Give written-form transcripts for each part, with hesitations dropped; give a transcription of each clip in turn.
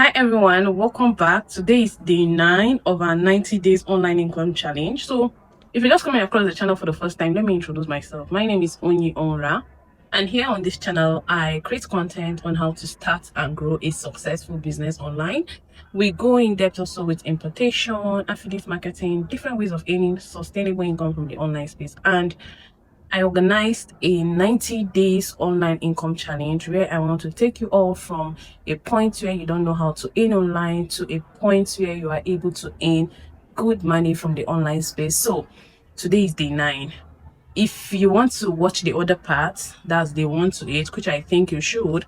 Hi everyone, welcome back. Today is day 9 of our 90 days online income challenge. So if you're just coming across the channel for the first time, let me introduce myself. My name is Onra, and here on this channel I create content on how to start and grow a successful business online. We go in depth also with importation, affiliate marketing, different ways of earning sustainable income from the online space. And I organized a 90 days online income challenge where I want to take you all from a point where you don't know how to earn online to a point where you are able to earn good money from the online space. So today is day 9. If you want to watch the other parts, that's day 1 to 8, which I think you should,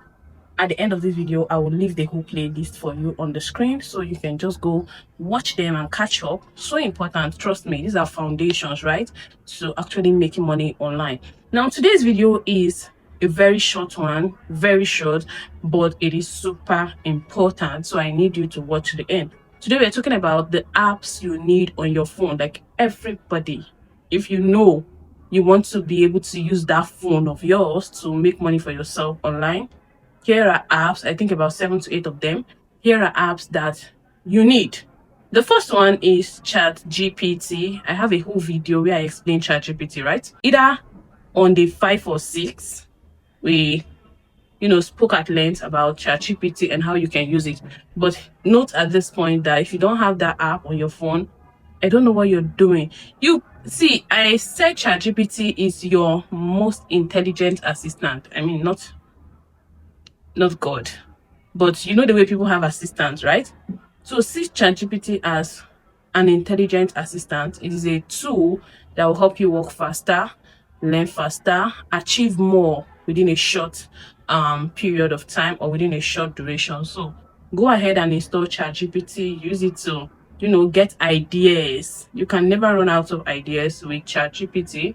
at the end of this video I will leave the whole playlist for you on the screen so you can just go watch them and catch up. So important, trust me, these are foundations, right, to actually making money online. Now today's video is a very short one, very short, but it is super important, so I need you to watch the end. Today we're talking about the apps you need on your phone. Like everybody, if you know you want to be able to use that phone of yours to make money for yourself online, here are apps, I think about 7 to 8 of them. Here are apps that you need. The first one is ChatGPT. I have a whole video where I explain ChatGPT, right? Either on day 5 or 6, we spoke at length about ChatGPT and how you can use it. But note at this point that if you don't have that app on your phone, I don't know what you're doing. You see, I said ChatGPT is your most intelligent assistant. I mean, not God, but you know the way people have assistants, right? So see ChatGPT as an intelligent assistant. It is a tool that will help you work faster, learn faster, achieve more within a short period of time or within a short duration. So go ahead and install ChatGPT, use it to get ideas. You can never run out of ideas with ChatGPT,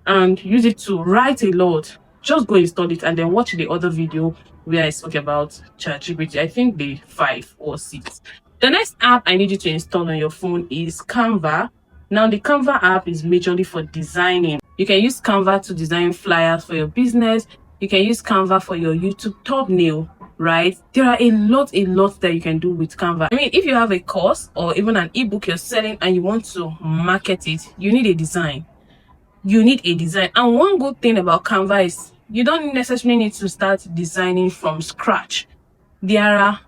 and use it to write a lot. Just go install it and then watch the other video where I spoke about ChatGPT. I think day 5 or 6. The next app I need you to install on your phone is Canva. Now the Canva app is majorly for designing. You can use Canva to design flyers for your business. You can use Canva for your YouTube thumbnail, right? There are a lot that you can do with Canva. I mean, if you have a course or even an ebook you're selling and you want to market it, you need a design. And one good thing about Canva is you don't necessarily need to start designing from scratch. There are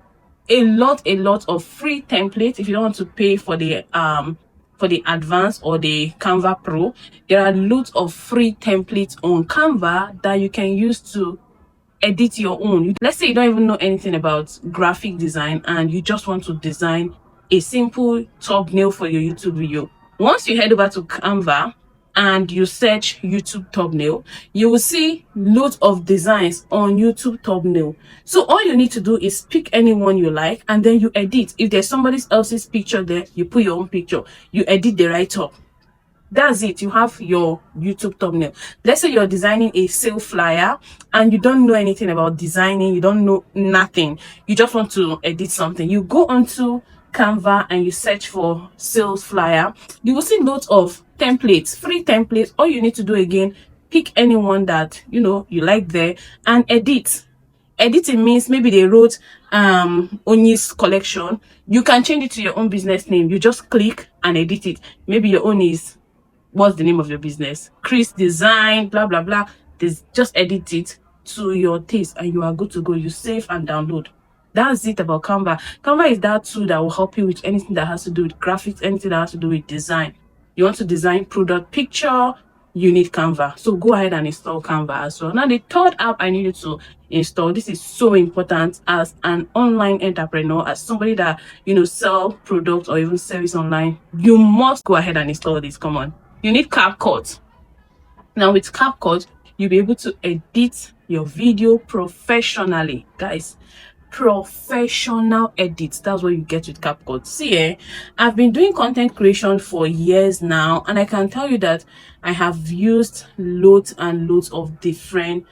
a lot of free templates. If you don't want to pay for the advanced or the Canva Pro, there are loads of free templates on Canva that you can use to edit your own. Let's say you don't even know anything about graphic design and you just want to design a simple thumbnail for your YouTube video. Once you head over to Canva and you search YouTube thumbnail, you will see loads of designs on YouTube thumbnail. So all you need to do is pick anyone you like and then you edit. If there's somebody else's picture there, you put your own picture, you edit the right up. That's it. You have your YouTube thumbnail. Let's say you're designing a sale flyer and you don't know anything about designing, you don't know nothing, you just want to edit something. You go onto Canva and you search for sales flyer. You will see loads of templates, free templates. All you need to do again, pick anyone that you like there and edit. Editing means maybe they wrote Oni's collection. You can change it to your own business name. You just click and edit it. Maybe your own is, what's the name of your business? Chris Design, blah blah blah. Just edit it to your taste and you are good to go. You save and download. That's it about Canva. Canva is that tool that will help you with anything that has to do with graphics, anything that has to do with design. You want to design product picture, you need Canva. So go ahead and install Canva as well. Now the third app I need you to install, this is so important as an online entrepreneur, as somebody that sell products or even service online, you must go ahead and install this. Come on, you need CapCut. Now with CapCut, you'll be able to edit your video professionally, guys. Professional edits. That's what you get with CapCut. See, I've been doing content creation for years now, and I can tell you that I have used loads and loads of different,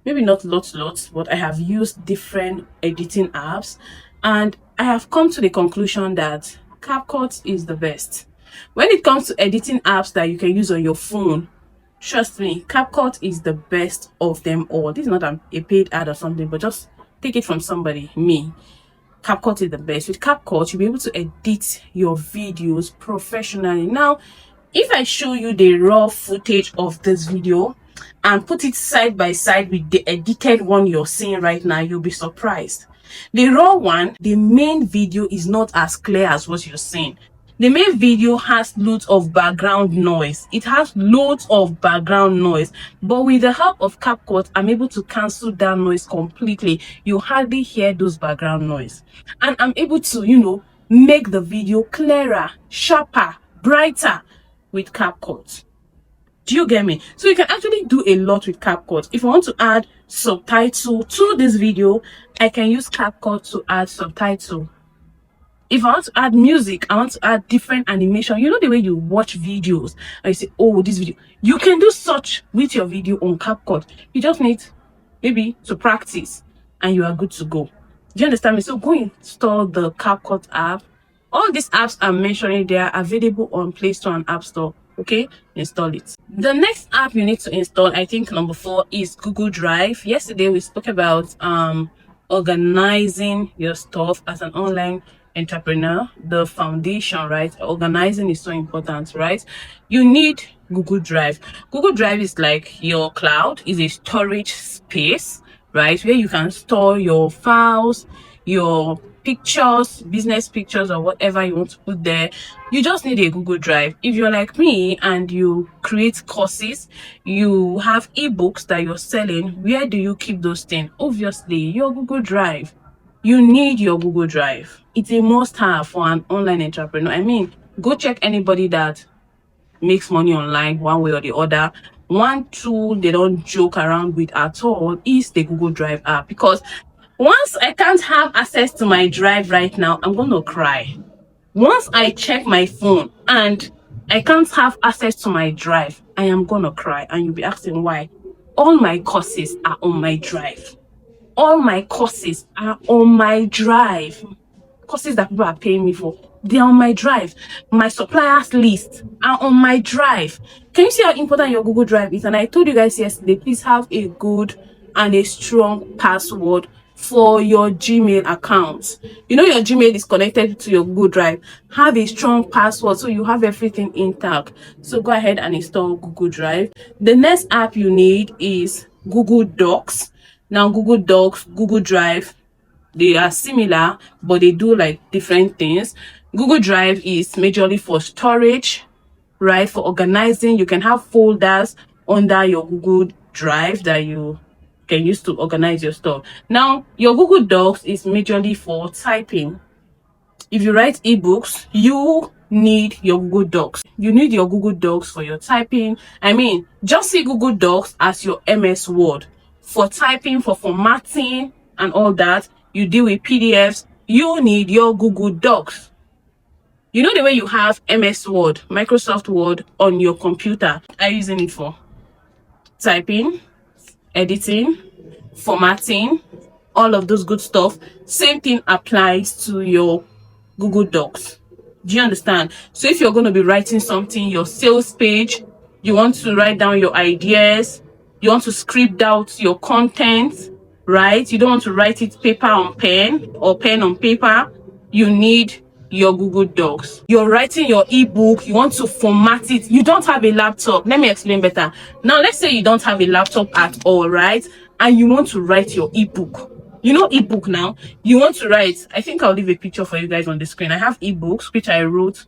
maybe not lots, but I have used different editing apps, and I have come to the conclusion that CapCut is the best. When it comes to editing apps that you can use on your phone, trust me, CapCut is the best of them all. This is not a paid ad or something, but just take it from somebody, me. CapCut is the best. With CapCut, you'll be able to edit your videos professionally. Now, if I show you the raw footage of this video and put it side by side with the edited one you're seeing right now, you'll be surprised. The raw one, the main video is not as clear as what you're seeing. The main video has loads of background noise. It has loads of background noise. But with the help of CapCut, I'm able to cancel that noise completely. You hardly hear those background noise. And I'm able to, make the video clearer, sharper, brighter with CapCut. Do you get me? So you can actually do a lot with CapCut. If I want to add subtitle to this video, I can use CapCut to add subtitle. If I want to add music, I want to add different animation. You know the way you watch videos and you say, oh, this video. You can do such with your video on CapCut. You just need maybe to practice and you are good to go. Do you understand me? So go install the CapCut app. All these apps I'm mentioning, they are available on Play Store and App Store. Okay, install it. The next app you need to install, I think number 4, is Google Drive. Yesterday we spoke about organizing your stuff as an online entrepreneur, the foundation, right? Organizing is so important, right? You need Google Drive. Google Drive is like your cloud, is a storage space, right, where you can store your files, your pictures, business pictures, or whatever you want to put there. You just need a Google Drive. If you're like me and you create courses, you have ebooks that you're selling, where do you keep those things? Obviously your Google Drive. You need your Google Drive. It's a must-have for an online entrepreneur. I mean, go check anybody that makes money online one way or the other. One tool they don't joke around with at all is the Google Drive app, because once I can't have access to my drive right now, I'm going to cry. Once I check my phone and I can't have access to my drive, I am going to cry. And you'll be asking why. All my courses are on my drive. All my courses are on my drive. Courses that people are paying me for, they're on my drive. My suppliers list are on my drive. Can you see how important your Google Drive is? And I told you guys yesterday, please have a good and a strong password for your Gmail account. You know your Gmail is connected to your Google Drive. Have a strong password so you have everything intact. So go ahead and install Google Drive. The next app you need is Google Docs. Now Google Docs, Google Drive, they are similar, but they do like different things. Google Drive is majorly for storage, right? For organizing. You can have folders under your Google Drive that you can use to organize your stuff. Now, your Google Docs is majorly for typing. If you write ebooks, you need your Google Docs. You need your Google Docs for your typing. I mean, just see Google Docs as your MS Word. For typing, for formatting, and all that, you deal with PDFs, you need your Google Docs. You know the way you have MS Word, Microsoft Word on your computer. Are you using it for typing, editing, formatting, all of those good stuff? Same thing applies to your Google Docs. Do you understand? So if you're going to be writing something, your sales page, you want to write down your ideas, you want to script out your content, right? You don't want to write it paper on pen or pen on paper. You need your Google Docs. You're writing your ebook, you want to format it. You don't have a laptop. Let me explain better. Now, let's say you don't have a laptop at all, right? And you want to write your ebook. You know ebook now? You want to write, I think I'll leave a picture for you guys on the screen. I have ebooks, which I wrote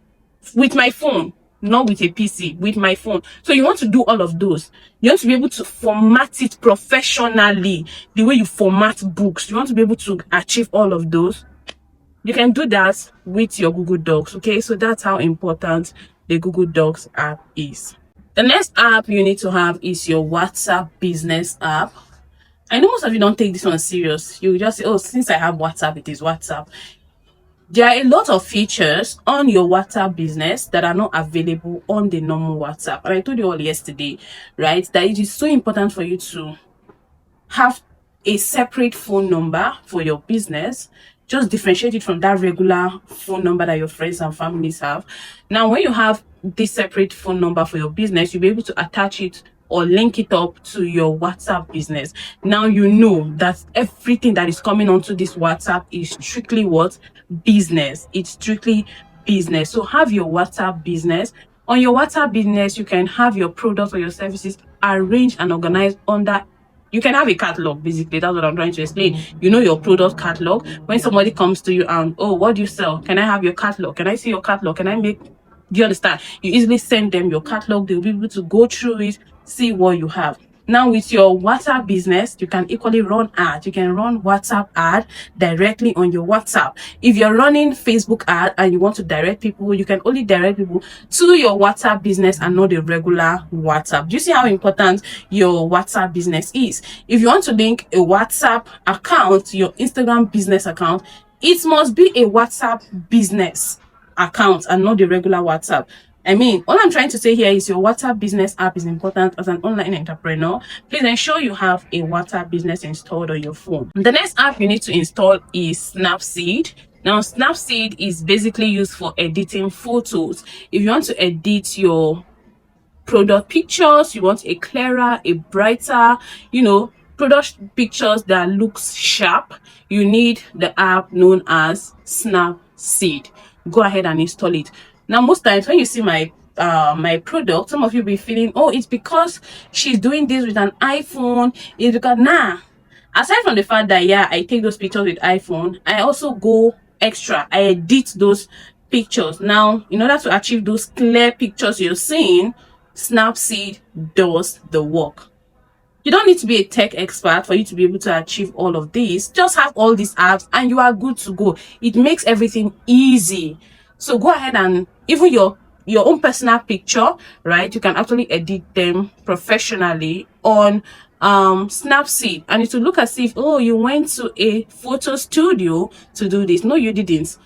with my phone. Not with a PC, with my phone. So you want to do all of those. You want to be able to format it professionally, the way you format books. You want to be able to achieve all of those. You can do that with your Google Docs, okay? So that's how important the Google Docs app is. The next app you need to have is your WhatsApp business app. I know most of you don't take this one serious. You just say, oh, since I have WhatsApp, it is WhatsApp. There are a lot of features on your WhatsApp business that are not available on the normal WhatsApp. And I told you all yesterday, right, that it is so important for you to have a separate phone number for your business. Just differentiate it from that regular phone number that your friends and families have. Now, when you have this separate phone number for your business, you'll be able to attach it or link it up to your WhatsApp business. Now you know that everything that is coming onto this WhatsApp is strictly what? Business. It's strictly business. So have your WhatsApp business. On your WhatsApp business, you can have your products or your services arranged and organized under. You can have a catalog, basically. That's what I'm trying to explain. You know your product catalog. When somebody comes to you and, oh, what do you sell? Can I have your catalog? Can I see your catalog? Can I make... Do you understand? You easily send them your catalog. They'll be able to go through it, see what you have. Now with your WhatsApp business, you can equally run ads. You can run WhatsApp ad directly on your WhatsApp. If you're running Facebook ad and you want to direct people, you can only direct people to your WhatsApp business and not the regular WhatsApp. Do you see how important your WhatsApp business is? If you want to link a WhatsApp account to your Instagram business account, it must be a WhatsApp business account and not the regular WhatsApp. I mean, all I'm trying to say here is your WhatsApp business app is important as an online entrepreneur. Please ensure you have a WhatsApp business installed on your phone. The next app you need to install is Snapseed. Now, Snapseed is basically used for editing photos. If you want to edit your product pictures, you want a clearer, a brighter, product pictures that looks sharp, you need the app known as Snapseed. Go ahead and install it. Now, most times when you see my product, some of you be feeling, oh, it's because she's doing this with an iPhone. It's because aside from the fact that I take those pictures with iPhone, I also go extra. I edit those pictures. Now, in order to achieve those clear pictures you're seeing, Snapseed does the work. You don't need to be a tech expert for you to be able to achieve all of these. Just have all these apps and you are good to go. It makes everything easy. So go ahead and even your own personal picture, right? You can actually edit them professionally on Snapseed, and it will look as if, oh, you went to a photo studio to do this. No, you didn't.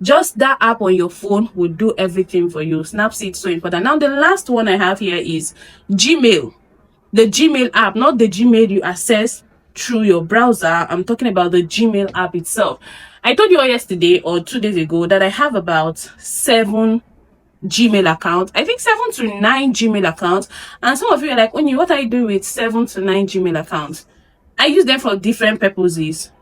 Just that app on your phone will do everything for you. Snapseed is so important. Now, the last one I have here is Gmail. The Gmail app, not the Gmail you access through your browser. I'm talking about the Gmail app itself. I told you all yesterday or 2 days ago that I have about 7 Gmail accounts. I think 7 to 9 Gmail accounts. And some of you are like, Onyi, what are you doing with 7 to 9 Gmail accounts? I use them for different purposes.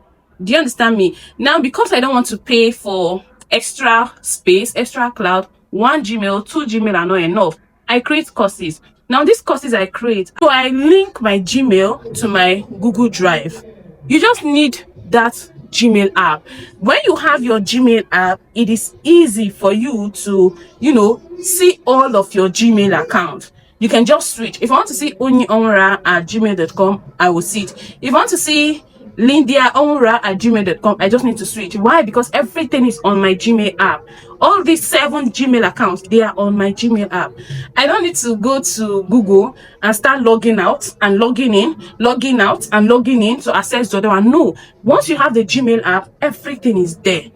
Do you understand me? Now, because I don't want to pay for extra space, extra cloud, 1 Gmail, 2 Gmail are not enough. I create courses. Now, these courses I create, so I link my Gmail to my Google Drive. You just need that Gmail app. When you have your Gmail app, it is easy for you to, see all of your Gmail accounts. You can just switch. If I want to see onionra@gmail.com, I will see it. If I want to see lindiaonra@gmail.com, I just need to switch. Why? Because everything is on my Gmail app. All these 7 Gmail accounts, they are on my Gmail app. I don't need to go to Google and start logging out and logging in, logging out and logging in to access the other one. No, once you have the Gmail app, everything is there.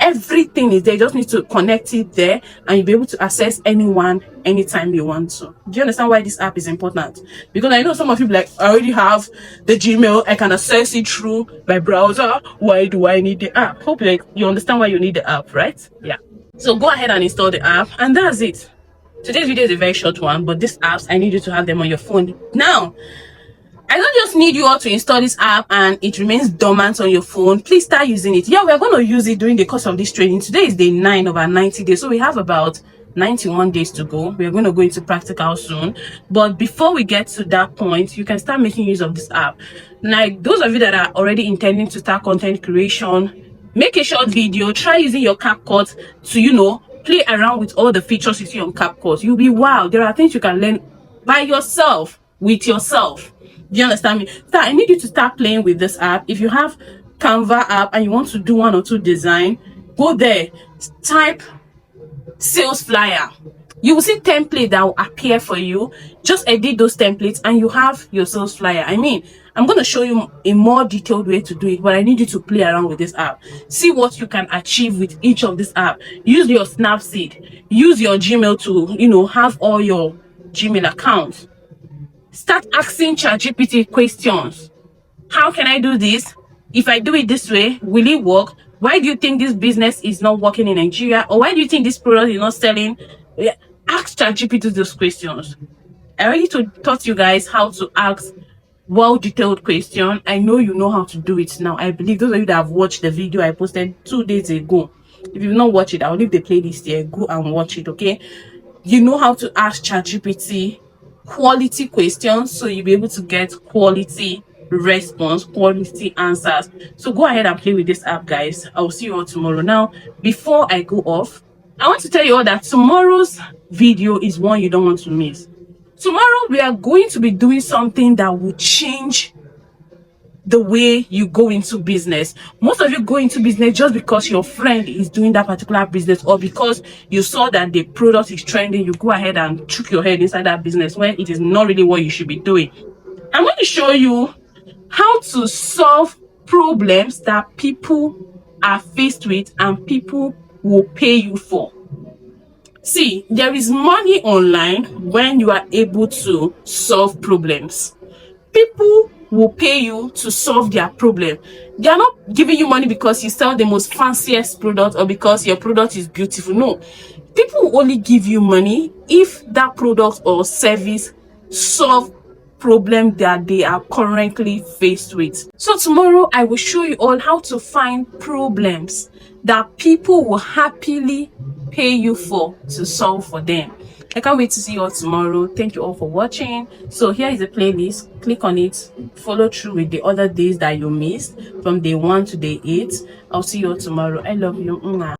Everything is there. You just need to connect it there and you'll be able to access anyone anytime you want to. Do you understand why this app is important? Because I know some of you be like, I already have the Gmail, I can access it through my browser. Why do I need the app? Hope you understand why you need the app, right? Yeah. So go ahead and install the app, and that's it. Today's video is a very short one, but these apps, I need you to have them on your phone. Now, I don't just need you all to install this app and it remains dormant on your phone. Please start using it. Yeah, we're going to use it during the course of this training. Today is day 9 of our 90 days. So we have about 91 days to go. We're going to go into practical soon. But before we get to that point, you can start making use of this app. Like those of you that are already intending to start content creation, make a short video. Try using your CapCut to, play around with all the features you see on CapCut. You'll be wow. There are things you can learn by yourself, with yourself. Do you understand me? So I need you to start playing with this app. If you have Canva app and you want to do 1 or 2 design, go there, type sales flyer. You will see template that will appear for you. Just edit those templates and you have your sales flyer. I mean, I'm going to show you a more detailed way to do it, but I need you to play around with this app. See what you can achieve with each of this app. Use your Snapseed. Use your Gmail to, have all your Gmail accounts. Start asking ChatGPT questions. How can I do this? If I do it this way, will it work? Why do you think this business is not working in Nigeria? Or why do you think this product is not selling? Ask ChatGPT those questions. I already taught you guys how to ask well-detailed question. I know you know how to do it now. I believe those of you that have watched the video I posted 2 days ago, if you've not watched it, I'll leave the playlist here. Go and watch it, okay? You know how to ask ChatGPT quality questions, so you'll be able to get quality response, quality answers. So go ahead and play with this app, guys. I'll see you all tomorrow. Now, before I go off, I want to tell you all that tomorrow's video is one you don't want to miss. Tomorrow we are going to be doing something that will change the way you go into business. Most of you go into business just because your friend is doing that particular business, or because you saw that the product is trending, you go ahead and chuck your head inside that business when it is not really what you should be doing. I'm going to show you how to solve problems that people are faced with and people will pay you for. See, there is money online when you are able to solve problems. People will pay you to solve their problem. They are not giving you money because you sell the most fanciest product or because your product is beautiful. No, people will only give you money if that product or service solve problem that they are currently faced with. So tomorrow I will show you all how to find problems that people will happily pay you for to solve for them. I can't wait to see you all tomorrow. Thank you all for watching. So here is the playlist. Click on it. Follow through with the other days that you missed from day 1 to day 8. I'll see you all tomorrow. I love you.